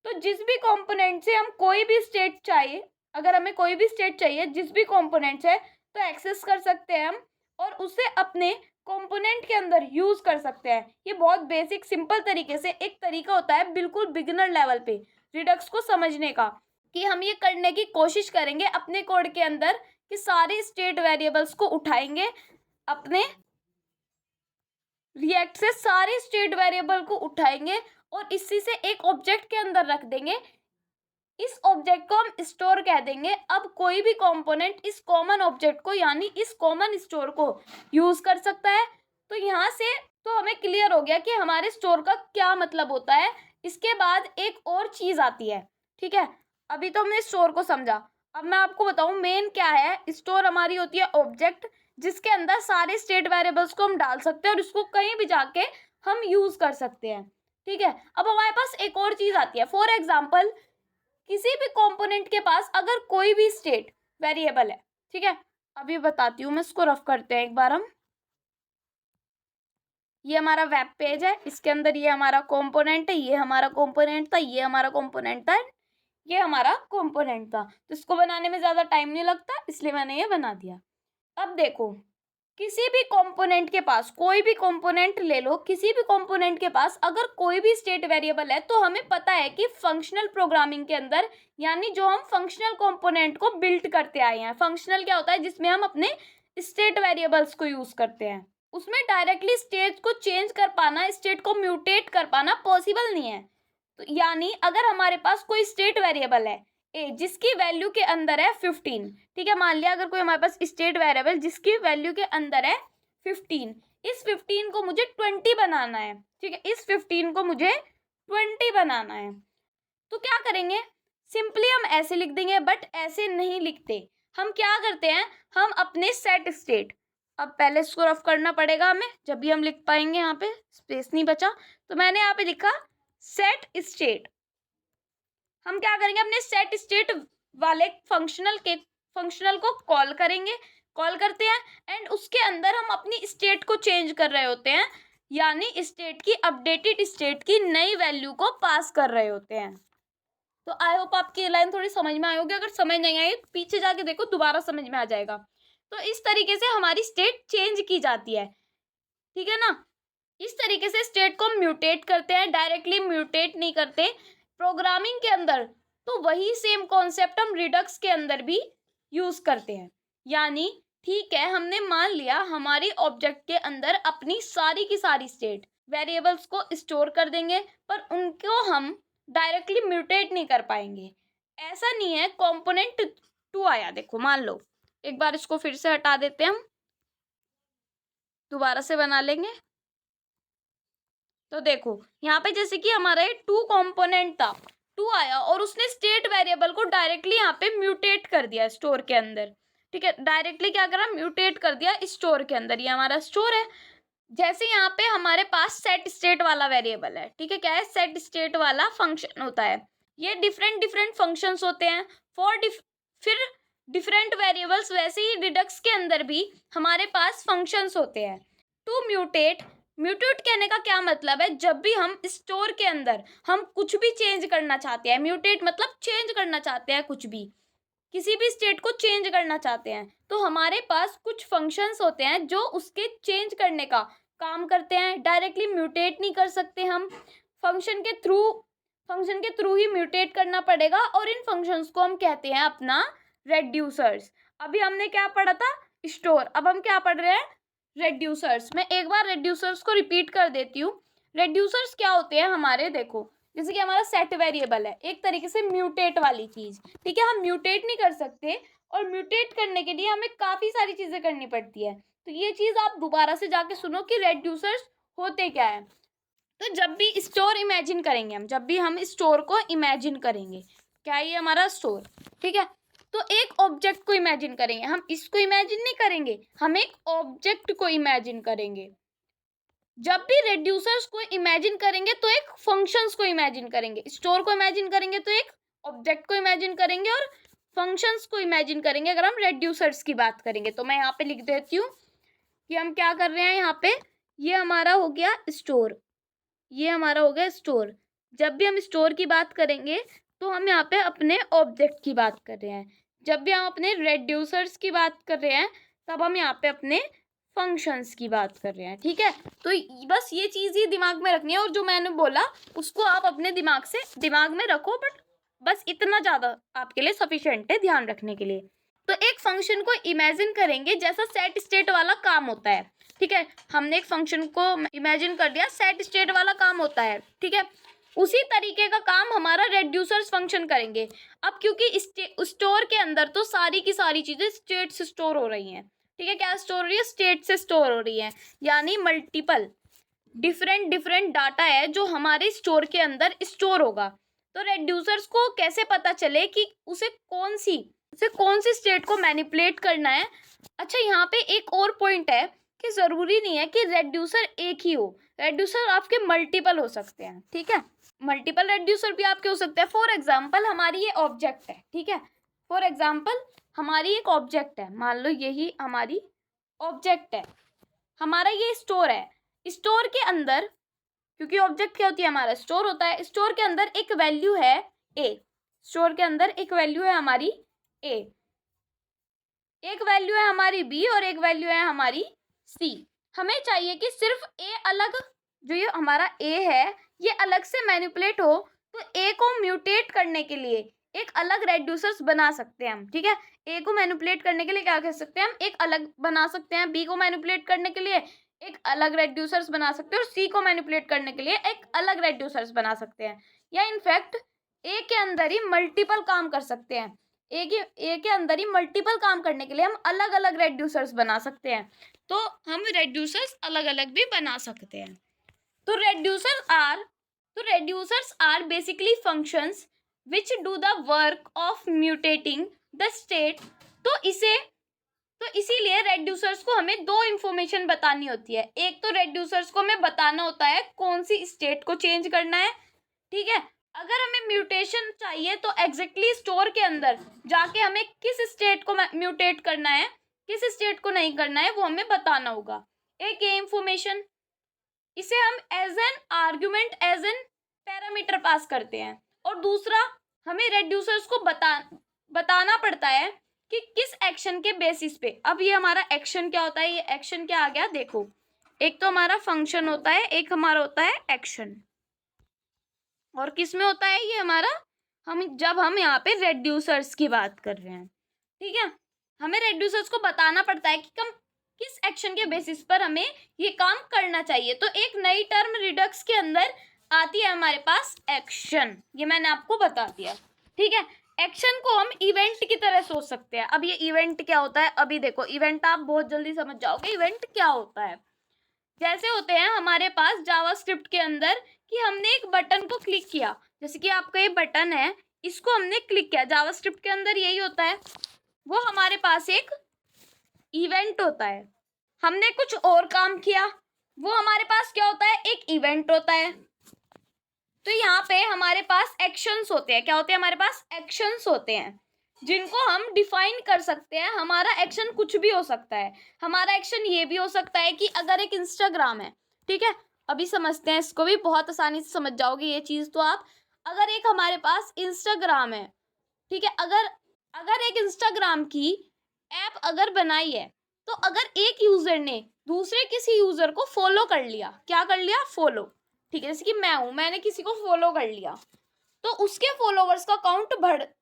तो जिस भी कंपोनेंट से हम कोई भी स्टेट चाहिए, अगर हमें कोई भी स्टेट चाहिए जिस भी कंपोनेंट है, तो एक्सेस कर सकते हैं हम और उसे अपने कंपोनेंट के अंदर यूज कर सकते हैं। ये बहुत बेसिक सिंपल तरीके से एक तरीका होता है बिल्कुल बिगिनर लेवल पे रिडक्स को समझने का, कि हम ये करने की कोशिश करेंगे अपने कोड के अंदर कि सारे स्टेट वेरिएबल्स को उठाएंगे, अपने रिएक्ट से सारे स्टेट वेरिएबल को उठाएंगे और इसी से एक ऑब्जेक्ट के अंदर रख देंगे। इस ऑब्जेक्ट को हम स्टोर कह देंगे। अब कोई भी कंपोनेंट इस कॉमन ऑब्जेक्ट को यानी इस कॉमन स्टोर को यूज कर सकता है। तो यहाँ से तो हमें क्लियर हो गया कि हमारे स्टोर का क्या मतलब होता है। इसके बाद एक और चीज आती है, ठीक है। अभी तो हमने स्टोर को समझा, अब मैं आपको बताऊं मेन क्या है। स्टोर हमारी होती है ऑब्जेक्ट जिसके अंदर सारे स्टेट वेरिएबल्स को हम डाल सकते हैं और इसको कहीं भी जाके हम यूज कर सकते हैं, ठीक है। अब हमारे पास एक और चीज आती है। फॉर एग्जाम्पल, किसी भी कंपोनेंट के पास अगर कोई भी स्टेट वेरिएबल है, ठीक है, अभी बताती हूँ मैं, इसको रफ करते हैं एक बार हम। ये हमारा वेब पेज है, इसके अंदर ये हमारा कंपोनेंट है, ये हमारा कंपोनेंट था, ये हमारा कंपोनेंट था, ये हमारा कंपोनेंट था। तो इसको बनाने में ज्यादा टाइम नहीं लगता, इसलिए मैंने ये बना दिया। अब देखो, किसी भी कंपोनेंट के पास, कोई भी कंपोनेंट ले लो, किसी भी कंपोनेंट के पास अगर कोई भी स्टेट वेरिएबल है, तो हमें पता है कि फंक्शनल प्रोग्रामिंग के अंदर, यानी जो हम फंक्शनल कंपोनेंट को बिल्ड करते आए हैं, फंक्शनल क्या होता है, जिसमें हम अपने स्टेट वेरिएबल्स को यूज करते हैं, उसमें डायरेक्टली स्टेट को चेंज कर पाना, स्टेट को म्यूटेट कर पाना पॉसिबल नहीं है। तो यानी अगर हमारे पास कोई स्टेट वेरिएबल है ए जिसकी वैल्यू के अंदर है 15, ठीक है, मान लिया अगर कोई हमारे पास स्टेट वेरिएबल जिसकी वैल्यू के अंदर है 15, इस 15 को मुझे 20 बनाना है, ठीक है, इस 15 को मुझे 20 बनाना है। तो क्या करेंगे, सिंपली हम ऐसे लिख देंगे, बट ऐसे नहीं लिखते। हम क्या करते हैं, हम अपने सेट स्टेट, अब पहले इसको रफ करना पड़ेगा हमें, जब भी हम लिख पाएंगे, यहाँ पे स्पेस नहीं बचा, तो मैंने यहाँ पे लिखा सेट स्टेट। हम क्या करेंगे, अपने सेट स्टेट वाले फंक्शनल को कॉल करेंगे, कॉल करते हैं, एंड उसके अंदर हम अपनी स्टेट को चेंज कर रहे होते हैं, यानी स्टेट की अपडेटेड स्टेट की नई वैल्यू को पास कर रहे होते हैं। तो आई होप आपकी ये लाइन थोड़ी समझ में आई होगी, अगर समझ नहीं आई पीछे जाके देखो, दोबारा समझ में आ जाएगा। तो इस तरीके से हमारी स्टेट चेंज की जाती है। ठीक है ना। इस तरीके से स्टेट को म्यूटेट करते हैं, डायरेक्टली म्यूटेट नहीं करते प्रोग्रामिंग के अंदर। तो वही सेम कॉन्सेप्ट हम रिडक्स के अंदर भी यूज करते हैं। यानी ठीक है, हमने मान लिया हमारी ऑब्जेक्ट के अंदर अपनी सारी की सारी स्टेट वेरिएबल्स को स्टोर कर देंगे, पर उनको हम डायरेक्टली म्यूटेट नहीं कर पाएंगे। ऐसा नहीं है। कंपोनेंट 2 आया, देखो मान लो, एक बार इसको फिर से हटा देते हैं, हम दोबारा से बना लेंगे। तो देखो यहाँ पे जैसे कि हमारा ये 2 कंपोनेंट था, 2 आया और उसने स्टेट वेरिएबल को डायरेक्टली यहाँ पे म्यूटेट कर दिया स्टोर के अंदर। ठीक है, डायरेक्टली क्या करा, म्यूटेट कर दिया स्टोर के अंदर। ये हमारा स्टोर है। जैसे यहाँ पे हमारे पास सेट स्टेट वाला वेरिएबल है, ठीक है, क्या है, सेट स्टेट वाला फंक्शन होता है। ये डिफरेंट डिफरेंट फंक्शंस होते हैं फिर डिफरेंट वेरिएबल्स। वैसे ही रिडक्स के अंदर भी हमारे पास फंक्शंस होते हैं। टू म्यूटेट, म्यूटेट कहने का क्या मतलब है, जब भी हम स्टोर के अंदर हम कुछ भी चेंज करना चाहते हैं, म्यूटेट मतलब चेंज करना चाहते हैं, कुछ भी किसी भी स्टेट को चेंज करना चाहते हैं, तो हमारे पास कुछ फंक्शंस होते हैं जो उसके चेंज करने का काम करते हैं। डायरेक्टली म्यूटेट नहीं कर सकते हम, फंक्शन के थ्रू ही म्यूटेट करना पड़ेगा, और इन फंक्शंस को हम कहते हैं अपना रेड्यूसर्स। अभी हमने क्या पढ़ा था, स्टोर, अब हम क्या पढ़ रहे हैं, रेड्यूसर्स। मैं एक बार रेड्यूसर्स को रिपीट कर देती हूँ। रेड्यूसर्स क्या होते हैं हमारे, देखो जैसे कि हमारा सेट वेरिएबल है, एक तरीके से म्यूटेट वाली चीज। ठीक है, हम म्यूटेट नहीं कर सकते, और म्यूटेट करने के लिए हमें काफी सारी चीजें करनी पड़ती है। तो ये चीज आप दोबारा से जाके सुनो कि रेड्यूसर्स होते क्या है। तो जब भी स्टोर इमेजिन करेंगे हम, जब भी हम स्टोर को इमेजिन करेंगे, क्या ये हमारा स्टोर, ठीक है, तो एक ऑब्जेक्ट को इमेजिन करेंगे हम। इसको इमेजिन नहीं करेंगे, हम एक ऑब्जेक्ट को इमेजिन करेंगे। जब भी रेड्यूसर्स को इमेजिन करेंगे तो एक फंक्शंस को इमेजिन करेंगे। स्टोर को इमेजिन करेंगे तो एक ऑब्जेक्ट को इमेजिन करेंगे, और फंक्शंस को इमेजिन करेंगे अगर हम रेड्यूसर्स की बात करेंगे। तो मैं यहाँ पे लिख देती हूँ कि हम क्या कर रहे हैं यहाँ पे, ये हमारा हो गया स्टोर, ये हमारा हो गया स्टोर। जब भी हम स्टोर की बात करेंगे तो हम यहाँ पे अपने ऑब्जेक्ट की बात कर रहे हैं। जब भी हम अपने रेड्यूसर्स की बात कर रहे हैं तब हम यहाँ पे अपने फंक्शंस की बात कर रहे हैं। ठीक है, तो बस ये चीज़ ही दिमाग में रखनी है, और जो मैंने बोला उसको आप अपने दिमाग में रखो, बट बस इतना ज़्यादा आपके लिए सफिशिएंट है ध्यान रखने के लिए। तो एक फंक्शन को इमेजिन करेंगे जैसा सेट स्टेट वाला काम होता है। ठीक है, हमने एक फंक्शन को इमेजिन कर दिया, सेट स्टेट वाला काम होता है। ठीक है, उसी तरीके का काम हमारा रेड्यूसर्स फंक्शन करेंगे। अब क्योंकि स्टोर के अंदर तो सारी की सारी चीजें स्टेट से स्टोर हो रही हैं। ठीक है, क्या स्टोर हो रही है, स्टेट से स्टोर हो रही है, यानी मल्टीपल डिफरेंट डाटा है जो हमारे स्टोर के अंदर स्टोर होगा। तो रेड्यूसर्स को कैसे पता चले कि उसे कौन सी स्टेट को मैनिपुलेट करना है। अच्छा, यहाँ पे एक और पॉइंट है कि जरूरी नहीं है कि रेड्यूसर एक ही हो, रेड्यूसर आपके मल्टीपल हो सकते हैं। ठीक है, मल्टीपल रेड्यूसर भी आपके हो सकते हैं। फॉर एग्जाम्पल हमारी ये ऑब्जेक्ट है, ठीक है, फॉर एग्जाम्पल हमारी एक ऑब्जेक्ट है, मान लो यही हमारी ऑब्जेक्ट है, हमारा ये स्टोर है। स्टोर के अंदर, क्योंकि ऑब्जेक्ट क्या होती है, हमारा स्टोर होता है, स्टोर के अंदर एक वैल्यू है ए, स्टोर के अंदर एक वैल्यू है हमारी ए, एक वैल्यू है हमारी बी, और एक वैल्यू है हमारी सी। हमें चाहिए कि सिर्फ ए अलग, जो ये हमारा ए है ये अलग से मैनिपुलेट हो, तो ए को म्यूटेट करने के लिए एक अलग रेड्यूसर्स बना सकते हैं हम। ठीक है, ए को मैनिपुलेट करने के लिए क्या कह सकते हैं हम, एक अलग बना सकते हैं, बी को मैनिपुलेट करने के लिए एक अलग रेड्यूसर्स बना सकते हैं, और सी को मैनिपुलेट करने के लिए एक अलग रेड्यूसर्स बना सकते हैं, या इनफैक्ट ए के अंदर ही मल्टीपल काम कर सकते हैं। ए के अंदर ही मल्टीपल काम करने के लिए हम अलग अलग रेड्यूसर्स बना सकते हैं। तो हम रेड्यूसर्स अलग अलग भी बना सकते हैं। तो reducers are basically functions which do the work of mutating the state. तो इसीलिए रेड्यूसर्स को हमें दो इंफॉर्मेशन बतानी होती है। एक तो रेड्यूसर्स को हमें बताना होता है कौन सी स्टेट को चेंज करना है। ठीक है, अगर हमें म्यूटेशन चाहिए तो एग्जैक्टली स्टोर के अंदर जाके हमें किस स्टेट को म्यूटेट करना है, किस स्टेट को नहीं करना है, वो हमें बताना होगा। एक ये इंफॉर्मेशन, इसे हम as an argument, as an parameter pass करते हैं। और दूसरा, हमें रेड्यूसर्स को बताना पड़ता है कि किस एक्शन के बेसिस पे। अब ये हमारा एक्शन क्या होता है, ये एक्शन क्या आ गया, देखो एक तो हमारा फंक्शन होता है, एक हमारा होता है एक्शन। और किस में होता है ये हमारा, जब हम यहाँ पे रेड्यूसर्स की बात कर रहे हैं, ठीक है। हमें रेड्यूसर्स को बताना पड़ता है कि हम किस एक्शन के बेसिस पर हमें ये काम करना चाहिए। तो एक नई टर्म रिडक्स के अंदर आती है हमारे पास एक्शन, ये मैंने आपको बता दिया, ठीक है। एक्शन को हम इवेंट की तरह सोच सकते हैं। अब ये इवेंट क्या होता है, अभी देखो इवेंट आप बहुत जल्दी समझ जाओगे इवेंट क्या होता है। जैसे होते हैं हमारे पास जावास्क्रिप्ट के अंदर कि हमने एक बटन को क्लिक किया, जैसे कि आपका ये बटन है, इसको हमने क्लिक किया, जावास्क्रिप्ट के अंदर यही होता है, वो हमारे पास एक इवेंट होता है। हमने कुछ और काम किया, वो हमारे पास क्या होता है, एक इवेंट होता है। तो यहाँ पे हमारे पास एक्शंस होते हैं, क्या होते हैं हमारे पास, एक्शंस होते हैं, जिनको हम डिफाइन कर सकते हैं। हमारा एक्शन कुछ भी हो सकता है। हमारा एक्शन ये भी हो सकता है कि अगर एक इंस्टाग्राम है, ठीक है, अभी समझते हैं इसको भी, बहुत आसानी से समझ जाओगे ये चीज तो आप। अगर एक हमारे पास इंस्टाग्राम है, ठीक है, अगर एक इंस्टाग्राम की ऐप अगर बनाई है, तो अगर एक यूजर ने दूसरे किसी यूजर को फॉलो कर लिया, क्या कर लिया, फॉलो, ठीक है, जैसे कि मैं हूं, मैंने किसी को फॉलो कर लिया, तो उसके फॉलोवर्स का काउंट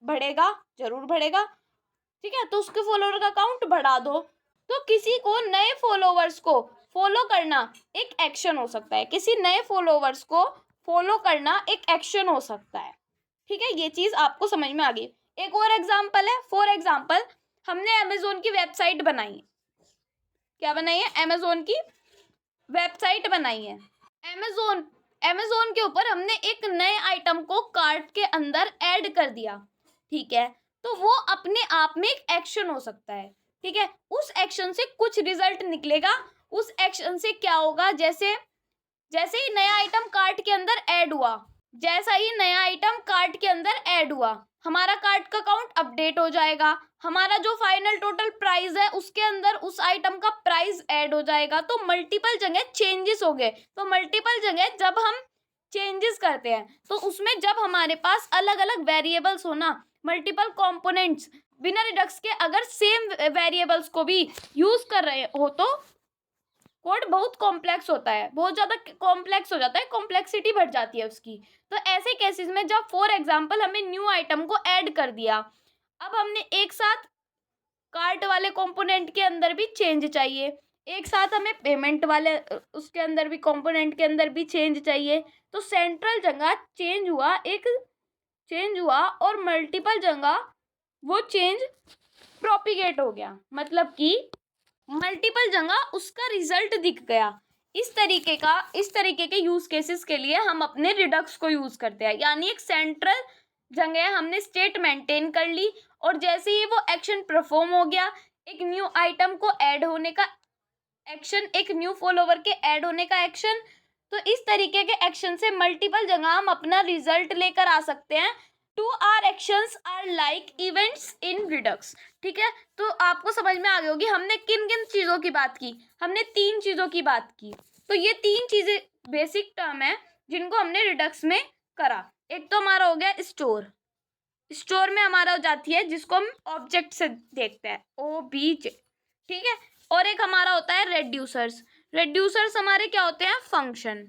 बढ़ेगा, जरूर बढ़ेगा, ठीक है। तो उसके फॉलोवर का काउंट बढ़ा दो, तो किसी को नए फॉलोवर्स को फॉलो करना एक एक्शन हो सकता है, किसी नए फॉलोवर्स को फॉलो करना एक एक्शन हो सकता है, ठीक है। ये चीज आपको समझ में आ गई। एक और एग्जांपल है, फॉर एग्जांपल हमने अमेजोन की वेबसाइट बनाई है, क्या बनाई है, अमेजोन की वेबसाइट बनाई है। अमेजोन के ऊपर हमने एक नए आइटम को कार्ट के अंदर ऐड कर दिया, ठीक है, तो वो अपने आप में एक एक्शन हो सकता है, ठीक है। उस एक्शन से कुछ रिजल्ट निकलेगा, उस एक्शन से क्या होगा, जैसे जैसे ही नया आइटम कार्ट के अंदर ऐड हुआ, जैसा ही नया आइटम कार्ट के अंदर ऐड हुआ, हमारा कार्ट का काउंट अपडेट हो जाएगा, हमारा जो फाइनल टोटल प्राइस है उसके अंदर उस आइटम का प्राइस ऐड हो जाएगा। तो मल्टीपल जगह चेंजेस हो गए। तो मल्टीपल जगह जब हम चेंजेस करते हैं, तो उसमें जब हमारे पास अलग अलग वेरिएबल्स हो ना, मल्टीपल कंपोनेंट्स, बिना रिडक्स के अगर सेम वेरिएबल्स को भी यूज कर रहे हो, तो कोड बहुत कॉम्प्लेक्स होता है, बहुत ज़्यादा कॉम्प्लेक्स हो जाता है, कॉम्प्लेक्सिटी बढ़ जाती है उसकी। तो ऐसे केसेस में जब फॉर एग्जांपल हमने न्यू आइटम को ऐड कर दिया, अब हमने एक साथ कार्ट वाले कंपोनेंट के अंदर भी चेंज चाहिए, एक साथ हमें पेमेंट वाले उसके अंदर भी कंपोनेंट के अंदर भी चेंज चाहिए। तो सेंट्रल जगह चेंज हुआ और मल्टीपल जगह वो चेंज प्रोपिगेट हो गया, मतलब कि मल्टीपल जगह उसका रिजल्ट दिख गया। इस तरीके के यूज केसेस के लिए हम अपने रिडक्स को यूज करते हैं, यानी एक सेंट्रल जगह हमने स्टेट मेंटेन कर ली, और जैसे ही वो एक्शन परफॉर्म हो गया, एक न्यू आइटम को ऐड होने का एक्शन, एक न्यू फॉलोवर के ऐड होने का एक्शन, तो इस तरीके के एक्शन से मल्टीपल जगह हम अपना रिजल्ट लेकर आ सकते हैं। To our actions are like events in Redux, ठीक है। तो आपको समझ में आ गई होगी हमने किन किन चीज़ों की बात की, हमने 3 चीज़ों की बात की। तो ये 3 चीज़ें बेसिक टर्म है जिनको हमने रिडक्स में करा। एक तो हमारा हो गया स्टोर में हमारा हो जाती है जिसको हम ऑब्जेक्ट से देखते हैं, OBJ, ठीक है। और एक हमारा होता है रेड्यूसर्स हमारे क्या होते हैं, फंक्शन।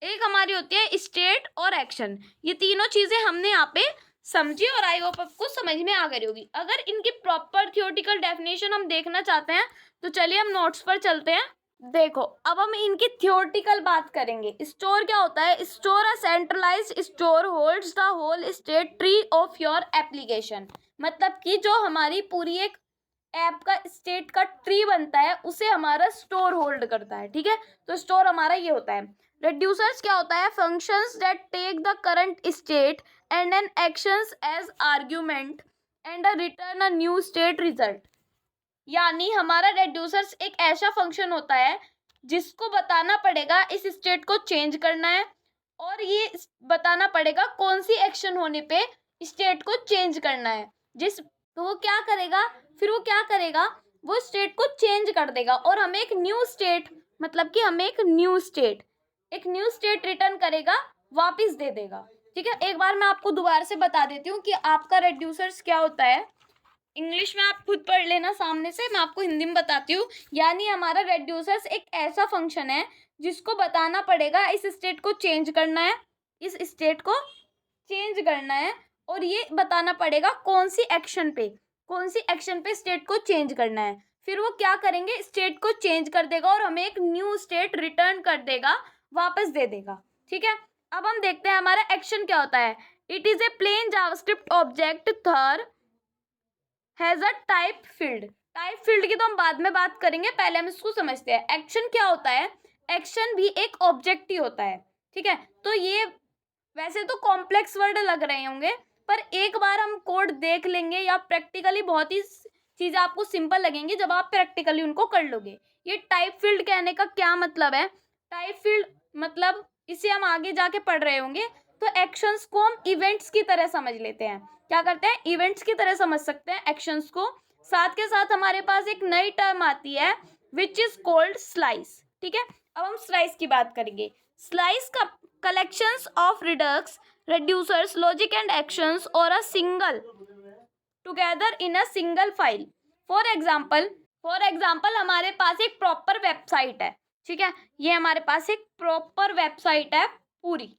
एक हमारी होती है स्टेट और एक्शन। ये तीनों चीजें हमने यहाँ पे समझी और आई होप आपको समझ में आ गई होगी। अगर इनकी प्रॉपर थियोरेटिकल डेफिनेशन हम देखना चाहते हैं तो चलिए हम नोट्स पर चलते हैं। देखो अब हम इनकी थियोरेटिकल बात करेंगे। स्टोर क्या होता है, store a centralised store holds the whole state tree of your application, मतलब कि जो हमारी पूरी एक ऐप का स्टेट का ट्री बनता है उसे हमारा स्टोर होल्ड करता है, ठीक है। तो स्टोर हमारा ये होता है। रेड्यूसर्स क्या होता है, functions that take the current state and an actions as argument and return a new state result. यानी हमारा रेड्यूसर्स एक ऐसा फंक्शन होता है जिसको बताना पड़ेगा इस स्टेट को चेंज करना है, और ये बताना पड़ेगा कौन सी एक्शन होने पे स्टेट को चेंज करना है। तो वो क्या करेगा, वो स्टेट को चेंज कर देगा और हमें एक न्यू स्टेट, मतलब कि हमें एक न्यू स्टेट रिटर्न करेगा, वापस दे देगा, ठीक है। एक बार मैं आपको दोबारा से बता देती हूँ कि आपका रेड्यूसर्स क्या होता है। इंग्लिश में आप खुद पढ़ लेना सामने से, मैं आपको हिंदी में बताती हूँ। यानी हमारा रेड्यूसर्स एक ऐसा फंक्शन है जिसको बताना पड़ेगा इस स्टेट को चेंज करना है, इस स्टेट को चेंज करना है, और ये बताना पड़ेगा कौन सी एक्शन पे स्टेट को चेंज करना है। फिर वो क्या करेंगे, स्टेट को चेंज कर देगा और हमें एक न्यू स्टेट रिटर्न कर देगा, वापस दे देगा। ठीक है, अब हम देखते हैं हमारा एक्शन क्या होता है। It is a plain JavaScript object that has a type field. Type field की तो हम बाद में बात करेंगे, पहले हम इसको समझते हैं। एक्शन क्या होता है, एक्शन भी एक ऑब्जेक्ट ही होता है। ठीक है, तो ये वैसे तो कॉम्प्लेक्स वर्ड लग रहे होंगे, पर एक बार हम कोड देख लेंगे या प्रैक्टिकली बहुत ही चीजें आपको सिंपल लगेंगी जब आप प्रैक्टिकली उनको कर लोगे। ये टाइप फील्ड कहने का क्या मतलब है, टाइप फील्ड मतलब इसे हम आगे जाके पढ़ रहे होंगे, तो एक्शंस को हम इवेंट्स की तरह समझ लेते हैं। क्या करते हैं, इवेंट्स की तरह समझ सकते हैं एक्शंस को। साथ के साथ हमारे पास एक नई टर्म आती है विच इज कॉल्ड स्लाइस। ठीक है, अब हम स्लाइस की बात करेंगे। स्लाइस का collections of redux reducers logic and actions or a single together in a single file। for example हमारे पास एक प्रॉपर वेबसाइट है। ठीक है, ये हमारे पास एक प्रॉपर वेबसाइट है पूरी।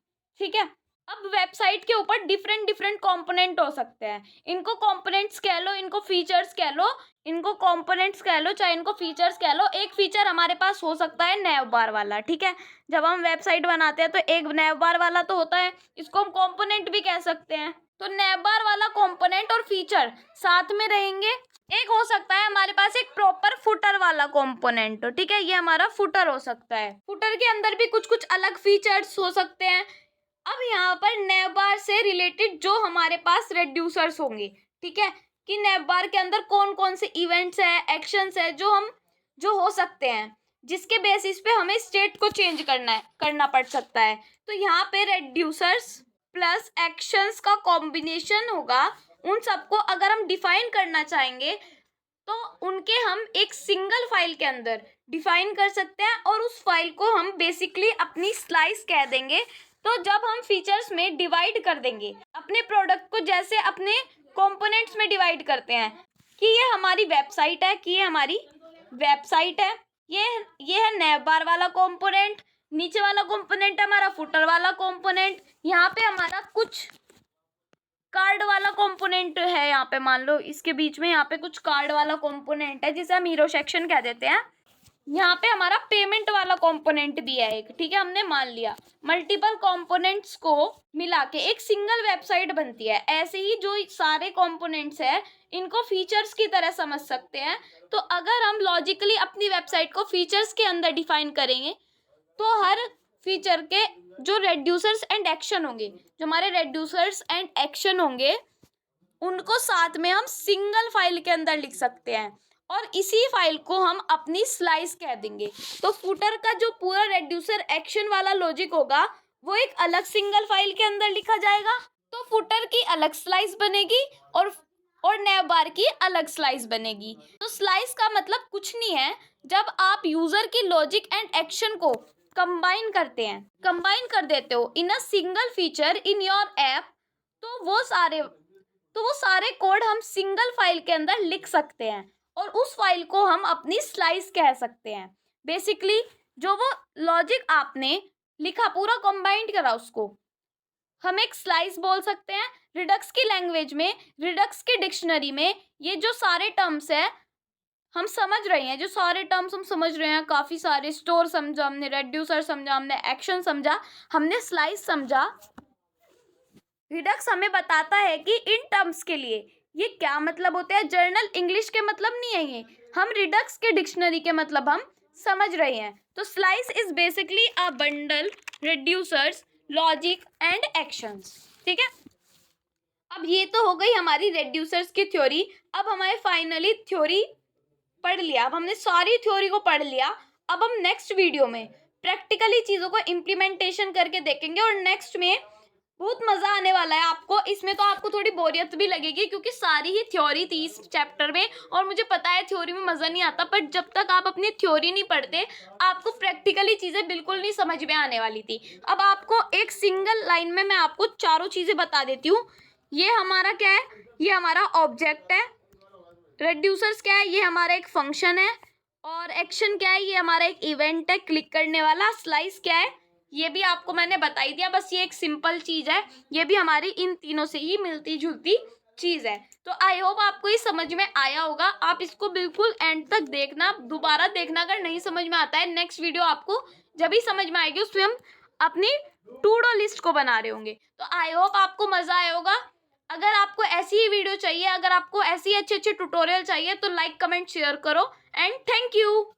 ठीक है, अब वेबसाइट के ऊपर डिफरेंट कंपोनेंट हो सकते हैं। इनको कंपोनेंट्स कह लो, इनको फीचर्स कह लो, इनको कंपोनेंट्स कह लो, चाहे इनको फीचर्स कह लो। एक फीचर हमारे पास हो सकता है नैव बार वाला। ठीक है, जब हम वेबसाइट बनाते हैं तो एक नैव बार वाला तो होता है, इसको हम कंपोनेंट भी कह सकते हैं। तो नैव बार वाला कंपोनेंट और फीचर साथ में रहेंगे। एक हो सकता है हमारे पास एक प्रॉपर फुटर वाला कंपोनेंट। ठीक है, ये हमारा फुटर हो सकता है। फुटर के अंदर भी कुछ अलग फीचर्स हो सकते हैं। अब यहाँ पर नैवबार से रिलेटेड जो हमारे पास रेड्यूसर्स होंगे, ठीक है, कि नैवबार के अंदर कौन कौन से इवेंट्स है, एक्शंस है जो हो सकते हैं, जिसके बेसिस पे हमें स्टेट को चेंज करना पड़ सकता है। तो यहाँ पे रेड्यूसर्स प्लस एक्शंस का कॉम्बिनेशन होगा। उन सबको अगर हम डिफाइन करना चाहेंगे तो उनके हम एक सिंगल फाइल के अंदर डिफाइन कर सकते हैं, और उस फाइल को हम बेसिकली अपनी स्लाइस कह देंगे। तो जब हम फीचर्स में डिवाइड कर देंगे अपने प्रोडक्ट को, जैसे अपने कंपोनेंट्स में डिवाइड करते हैं कि ये हमारी वेबसाइट है, ये है नैवबार वाला कंपोनेंट, नीचे वाला कंपोनेंट हमारा फुटर वाला कंपोनेंट, यहाँ पे हमारा कुछ कार्ड वाला कंपोनेंट है, यहाँ पे मान लो इसके बीच में यहाँ पे कुछ कार्ड वाला कंपोनेंट है जिसे हम हीरो सेक्शन कह देते हैं। यहाँ पे हमारा पेमेंट वाला कंपोनेंट भी है एक। ठीक है, हमने मान लिया मल्टीपल कंपोनेंट्स को मिला के एक सिंगल वेबसाइट बनती है। ऐसे ही जो सारे कंपोनेंट्स है इनको फीचर्स की तरह समझ सकते हैं। तो अगर हम लॉजिकली अपनी वेबसाइट को फीचर्स के अंदर डिफाइन करेंगे तो हर फीचर के जो रेड्यूसर्स एंड एक्शन होंगे, जो हमारे रेड्यूसर्स एंड एक्शन होंगे, उनको साथ में हम सिंगल फाइल के अंदर लिख सकते हैं, और इसी फाइल को हम अपनी स्लाइस कह देंगे। तो फुटर का जो पूरा रेड्यूसर एक्शन वाला लॉजिक होगा वो एक अलग सिंगल फाइल के अंदर लिखा जाएगा। तो फुटर की अलग स्लाइस बनेगी और नैवबार की अलग स्लाइस बनेगी। तो स्लाइस का मतलब कुछ नहीं है, जब आप यूजर की लॉजिक एंड एक्शन को कंबाइन कर देते हो in a single feature in your app, तो वो सारे कोड हम सिंगल फाइल के अंदर लिख सकते हैं, और उस फाइल को हम अपनी स्लाइस कह सकते हैं। बेसिकली जो वो लॉजिक आपने लिखा पूरा कंबाइंड करा, उसको हम एक स्लाइस बोल सकते हैं। रिडक्स की लैंग्वेज में, रिडक्स की डिक्शनरी में ये जो सारे टर्म्स है हम समझ रहे हैं, काफी सारे स्टोर समझा हमने, रेड्यूसर समझा हमने, एक्शन समझा हमने, स्लाइस समझा। रिडक्स हमें बताता है कि इन टर्म्स के लिए ये क्या मतलब होते हैं। जर्नल इंग्लिश के मतलब नहीं है ये, हम रिडक्स के डिक्शनरी के मतलब हम समझ रहे हैं। तो slice is basically a bundle reducers logic and actions. ठीक है, अब ये तो हो गई हमारी रेड्यूसर्स की थ्योरी। अब हमारे फाइनली थ्योरी पढ़ लिया, अब हमने सारी थ्योरी को पढ़ लिया। अब हम नेक्स्ट वीडियो में प्रैक्टिकली चीज़ों को इम्प्लीमेंटेशन करके देखेंगे, और नेक्स्ट में बहुत मज़ा आने वाला है आपको। इसमें तो आपको थोड़ी बोरियत भी लगेगी क्योंकि सारी ही थ्योरी थी इस चैप्टर में, और मुझे पता है थ्योरी में मज़ा नहीं आता, पर जब तक आप अपनी थ्योरी नहीं पढ़ते आपको प्रैक्टिकली चीज़ें बिल्कुल नहीं समझ में आने वाली थी। अब आपको एक सिंगल लाइन में मैं आपको चारों चीज़ें बता देती हूँ। ये हमारा क्या है, ये हमारा ऑब्जेक्ट है, रेड्यूसर्स क्या है, ये हमारा एक फंक्शन है, और एक्शन क्या है, ये हमारा एक इवेंट है क्लिक करने वाला। स्लाइस क्या है, ये भी आपको मैंने बता ही दिया, बस ये एक सिंपल चीज है, ये भी हमारी इन तीनों से ही मिलती जुलती चीज है। तो आई होप आपको ये समझ में आया होगा। आप इसको बिल्कुल एंड तक देखना, दोबारा देखना अगर नहीं समझ में आता है। नेक्स्ट वीडियो आपको जब ही समझ में आएगी उसमें हम अपनी टू डू लिस्ट को बना रहे होंगे। तो आई होप आपको मजा आया होगा। अगर आपको ऐसी ही वीडियो चाहिए, अगर आपको ऐसी अच्छे अच्छे ट्यूटोरियल चाहिए, तो लाइक कमेंट शेयर करो एंड थैंक यू।